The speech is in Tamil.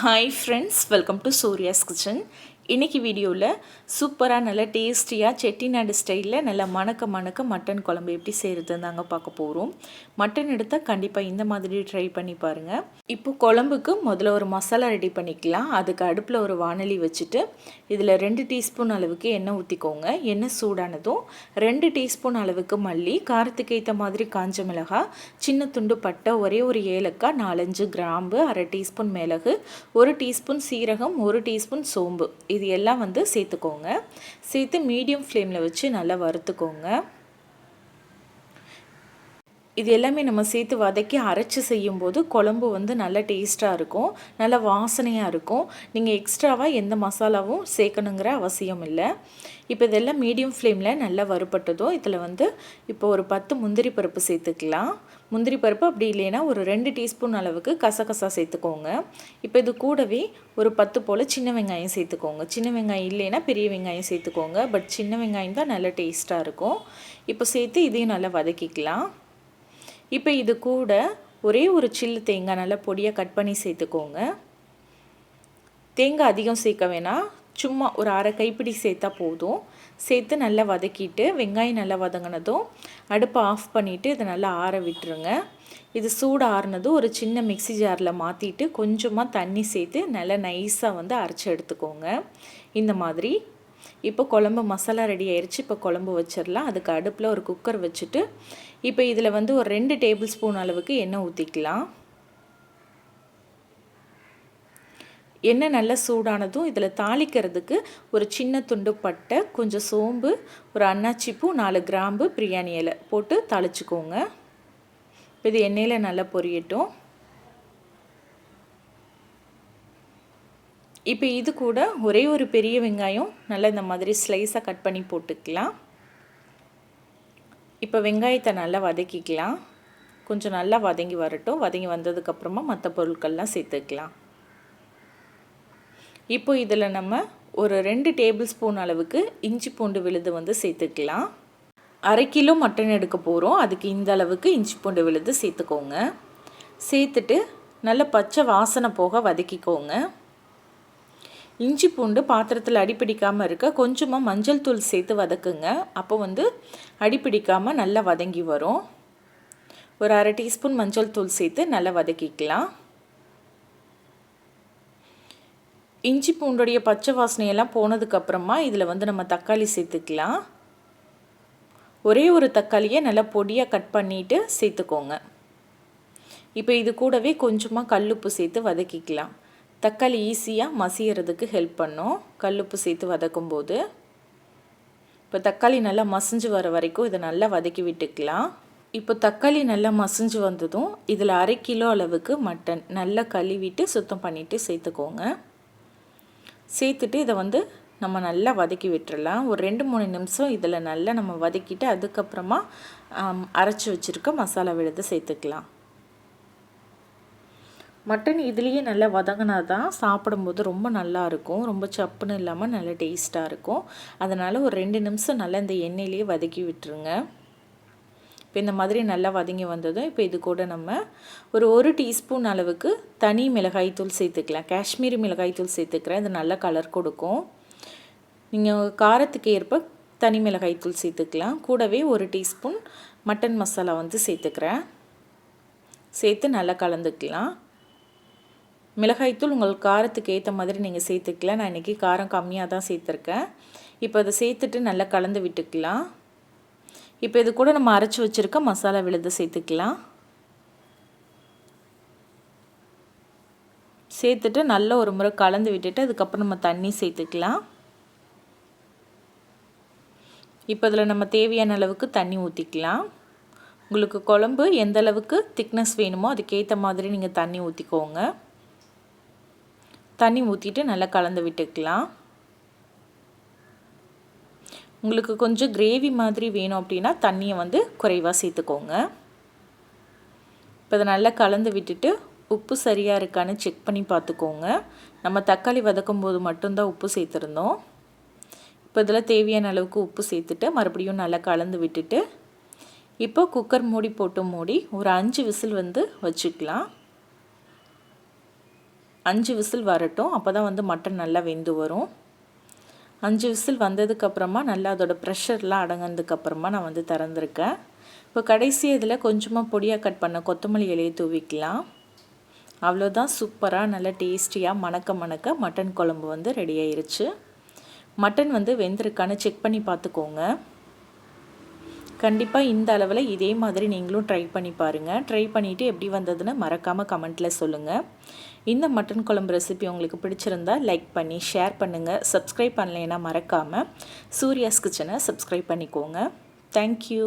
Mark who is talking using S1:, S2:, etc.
S1: Hi friends, welcome to Surya's kitchen. இன்றைக்கி வீடியோவில் சூப்பராக நல்ல டேஸ்டியாக செட்டிநாடு ஸ்டைலில் நல்ல மணக்க மட்டன் குழம்பு எப்படி செய்கிறதுன்னு தாங்க பார்க்க போகிறோம். மட்டன் எடுத்தால் கண்டிப்பாக இந்த மாதிரி ட்ரை பண்ணி பாருங்கள். இப்போ குழம்புக்கு முதல்ல ஒரு மசாலா ரெடி பண்ணிக்கலாம். அதுக்கு அடுப்பில் ஒரு வானொலி வச்சுட்டு இதில் 2 டீஸ்பூன் அளவுக்கு எண்ணெய் ஊற்றிக்கோங்க. எண்ணெய் சூடானதும் 2 டீஸ்பூன் அளவுக்கு மல்லி, காரத்துக்கு ஏற்ற மாதிரி காஞ்ச மிளகாய், சின்ன துண்டு பட்டை, ஒரே ஒரு ஏலக்காய், 4-5 கிராம்பு, 1/2 டீஸ்பூன் மிளகு, 1 டீஸ்பூன் சீரகம், 1 டீஸ்பூன் சோம்பு, இது எல்லாம் சேர்த்துக்கோங்க. சேர்த்து மீடியம் ஃப்ளேமில் வச்சு நல்லா வறுத்துக்கோங்க. இது எல்லாமே நம்ம சேர்த்து வதக்கி அரைச்சி செய்யும்போது குழம்பு நல்லா டேஸ்ட்டாக இருக்கும், நல்லா வாசனையாக இருக்கும். நீங்கள் எக்ஸ்ட்ராவாக எந்த மசாலாவும் சேர்க்கணுங்கிற அவசியம் இல்லை. இப்போ இதெல்லாம் மீடியம் ஃப்ளேமில் நல்லா வறுபட்டதும் இதில் இப்போ ஒரு 10 முந்திரி பருப்பு சேர்த்துக்கலாம். முந்திரி பருப்பு அப்படி இல்லைன்னா ஒரு 2 டீஸ்பூன் அளவுக்கு கசகசா சேர்த்துக்கோங்க. இப்போ இது கூடவே ஒரு 10 போல் சின்ன வெங்காயம் சேர்த்துக்கோங்க. சின்ன வெங்காயம் இல்லைன்னா பெரிய வெங்காயம் சேர்த்துக்கோங்க. பட் சின்ன வெங்காயம் தான் நல்லா டேஸ்ட்டாக இருக்கும். இப்போ சேர்த்து இதையும் நல்லா வதக்கிக்கலாம். இப்போ இது கூட ஒரே ஒரு சில்லு தேங்காய் நல்லா பொடியாக கட் பண்ணி சேர்த்துக்கோங்க. தேங்காய் அதிகம் சேர்க்க வேணாம், சும்மா ஒரு 1/2 கைப்பிடி சேர்த்தா போதும். சேர்த்து நல்லா வதக்கிட்டு வெங்காயம் நல்லா வதங்கினதும் அடுப்பை ஆஃப் பண்ணிவிட்டு இதை நல்லா ஆற விட்டுருங்க. இது சூடு ஆறுனதும் ஒரு சின்ன மிக்ஸி ஜாரில் மாற்றிட்டு கொஞ்சமாக தண்ணி சேர்த்து நல்லா நைஸாக அரைச்சி எடுத்துக்கோங்க. இந்த மாதிரி இப்போ குழம்பு மசாலா ரெடி ஆயிடுச்சு. இப்போ குழம்பு வச்சிடலாம். அதுக்கு அடுப்பில் ஒரு குக்கர் வச்சுட்டு இப்போ இதில் ஒரு 2 டேபிள் ஸ்பூன் அளவுக்கு எண்ணெய் ஊற்றிக்கலாம். எண்ணெய் நல்லா சூடானதும் இதில் தாளிக்கிறதுக்கு ஒரு சின்ன துண்டு பட்டை, கொஞ்சம் சோம்பு, ஒரு அன்னாச்சிப்பூ, 4 கிராம்பு, பிரியாணி இலை போட்டு தாளிச்சுக்கோங்க. இது எண்ணெயில் நல்லா பொரியட்டும். இப்போ இது கூட ஒரே ஒரு பெரிய வெங்காயம் நல்லா இந்த மாதிரி ஸ்லைஸாக கட் பண்ணி போட்டுக்கலாம். இப்போ வெங்காயத்தை நல்லா வதக்கிக்கலாம். கொஞ்சம் நல்லா வதங்கி வரட்டும். வதங்கி வந்ததுக்கப்புறமா மற்ற பொருட்கள்லாம் சேர்த்துக்கலாம். இப்போ இதில் நம்ம ஒரு 2 டேபிள் ஸ்பூன் அளவுக்கு இஞ்சி பூண்டு விழுது சேர்த்துக்கலாம். 1/2 கிலோ மட்டன் எடுக்க போகிறோம். அதுக்கு இந்த அளவுக்கு இஞ்சி பூண்டு விழுது சேர்த்துக்கோங்க. சேர்த்துட்டு நல்லா பச்சை வாசனை போக வதக்கிக்கோங்க. இஞ்சி பூண்டு பாத்திரத்தில் அடிப்பிடிக்காமல் இருக்க கொஞ்சமாக மஞ்சள் தூள் சேர்த்து வதக்குங்க. அப்போ அடிப்பிடிக்காமல் நல்லா வதங்கி வரும். ஒரு 1/2 டீஸ்பூன் மஞ்சள் தூள் சேர்த்து நல்லா வதக்கிக்கலாம். இஞ்சி பூண்டுடைய பச்சை வாசனையெல்லாம் போனதுக்கப்புறமா இதில் நம்ம தக்காளி சேர்த்துக்கலாம். ஒரே ஒரு தக்காளியை நல்லா பொடியாக கட் பண்ணிவிட்டு சேர்த்துக்கோங்க. இப்போ இது கூடவே கொஞ்சமாக கல்லுப்பு சேர்த்து வதக்கிக்கலாம். தக்காளி ஈஸியாக மசியறதுக்கு ஹெல்ப் பண்ணும் கல்லுப்பு சேர்த்து வதக்கும்போது. இப்போ தக்காளி நல்லா மசிஞ்சு வர வரைக்கும் இதை நல்லா வதக்கி விட்டுக்கலாம். இப்போ தக்காளி நல்லா மசிஞ்சு வந்ததும் இதில் 1/2 கிலோ அளவுக்கு மட்டன் நல்லா கழுவிட்டு சுத்தம் பண்ணிவிட்டு சேர்த்துக்கோங்க. சேர்த்துட்டு இதை நம்ம நல்லா வதக்கி விட்டுறலாம். ஒரு 2-3 நிமிஷம் இதில் நல்லா நம்ம வதக்கிட்டு அதுக்கப்புறமா அரைச்சி வச்சுருக்க மசாலா விழுது சேர்த்துக்கலாம். மட்டன் இதுலேயே நல்லா வதங்கினா தான் சாப்பிடும்போது ரொம்ப நல்லாயிருக்கும். ரொம்ப சப்புன்னு இல்லாமல் நல்லா டேஸ்ட்டாக இருக்கும். அதனால் ஒரு 2 நிமிஷம் நல்லா இந்த எண்ணெயிலேயே வதக்கி விட்டுருங்க. இப்போ இந்த மாதிரி நல்லா வதங்கி வந்ததும் இப்போ இது கூட நம்ம ஒரு 1 டீஸ்பூன் அளவுக்கு தனி மிளகாய்த்தூள் சேர்த்துக்கலாம். காஷ்மீரி மிளகாய்த்தூள் சேர்த்துக்கிறேன். இது நல்ல கலர் கொடுக்கும். நீங்கள் காரத்துக்கு ஏற்ப தனி மிளகாய்த்தூள் சேர்த்துக்கலாம். கூடவே 1 டீஸ்பூன் மட்டன் மசாலா சேர்த்துக்கிறேன். சேர்த்து நல்லா கலந்துக்கலாம். மிளகாய்த்தூள் உங்கள் காரத்துக்கு ஏற்ற மாதிரி நீங்கள் சேர்த்துக்கலாம். நான் இன்றைக்கி காரம் கம்மியாக தான் சேர்த்துருக்கேன். இப்போ அதை சேர்த்துட்டு நல்லா கலந்து விட்டுக்கலாம். இப்போ இது கூட நம்ம அரைச்சி வச்சுருக்க மசாலா விழுது சேர்த்துக்கலாம். சேர்த்துட்டு நல்ல ஒரு முறை கலந்து விட்டுட்டு அதுக்கப்புறம் நம்ம தண்ணி சேர்த்துக்கலாம். இப்போ இதில் நம்ம தேவையான அளவுக்கு தண்ணி ஊற்றிக்கலாம். உங்களுக்கு குழம்பு எந்த அளவுக்கு திக்னஸ் வேணுமோ அதுக்கேற்ற மாதிரி நீங்கள் தண்ணி ஊற்றிக்கோங்க. தண்ணி ஊற்றிட்டு நல்லா கலந்து விட்டுக்கலாம். உங்களுக்கு கொஞ்சம் கிரேவி மாதிரி வேணும் அப்படின்னா தண்ணியை குறைவாக சேர்த்துக்கோங்க. இப்போ அதை நல்லா கலந்து விட்டுட்டு உப்பு சரியாக இருக்கான்னு செக் பண்ணி பார்த்துக்கோங்க. நம்ம தக்காளி வதக்கும் போது மட்டும்தான் உப்பு சேர்த்துருந்தோம். இப்போ இதில் தேவையான அளவுக்கு உப்பு சேர்த்துட்டு மறுபடியும் நல்லா கலந்து விட்டுட்டு இப்போ குக்கர் மூடி போட்டு மூடி ஒரு 5 விசில் வச்சுக்கலாம். 5 விசில் வரட்டும். அப்போ தான் வந்து மட்டன் நல்லா வெந்து வரும். 5 விசில் வந்ததுக்கப்புறமா நல்லா அதோடய ப்ரெஷர்லாம் அடங்கினதுக்கப்புறமா நான் வந்து திறந்துருக்கேன். இப்போ கடைசி இதில் கொஞ்சமாக பொடியாக கட் பண்ண கொத்தமல்லி இலையை தூவிக்கலாம். அவ்வளோதான், சூப்பராக நல்லா டேஸ்டியாக மணக்க மட்டன் குழம்பு வந்து ரெடி ஆயிருச்சு. மட்டன் வந்து வெந்திருக்கான்னு செக் பண்ணி பார்த்துக்கோங்க. கண்டிப்பாக இந்த அளவில் இதே மாதிரி நீங்களும் ட்ரை பண்ணி பாருங்கள். ட்ரை பண்ணிவிட்டு எப்படி வந்ததுன்னு மறக்காமல் கமெண்ட்டில் சொல்லுங்கள். இந்த மட்டன் குழம்பு ரெசிபி உங்களுக்கு பிடிச்சிருந்தா லைக் பண்ணி ஷேர் பண்ணுங்கள். சப்ஸ்கிரைப் பண்ணலைன்னா மறக்காமல் சூர்யாஸ் கிச்சனை சப்ஸ்கிரைப் பண்ணிக்கோங்க. தேங்க்யூ.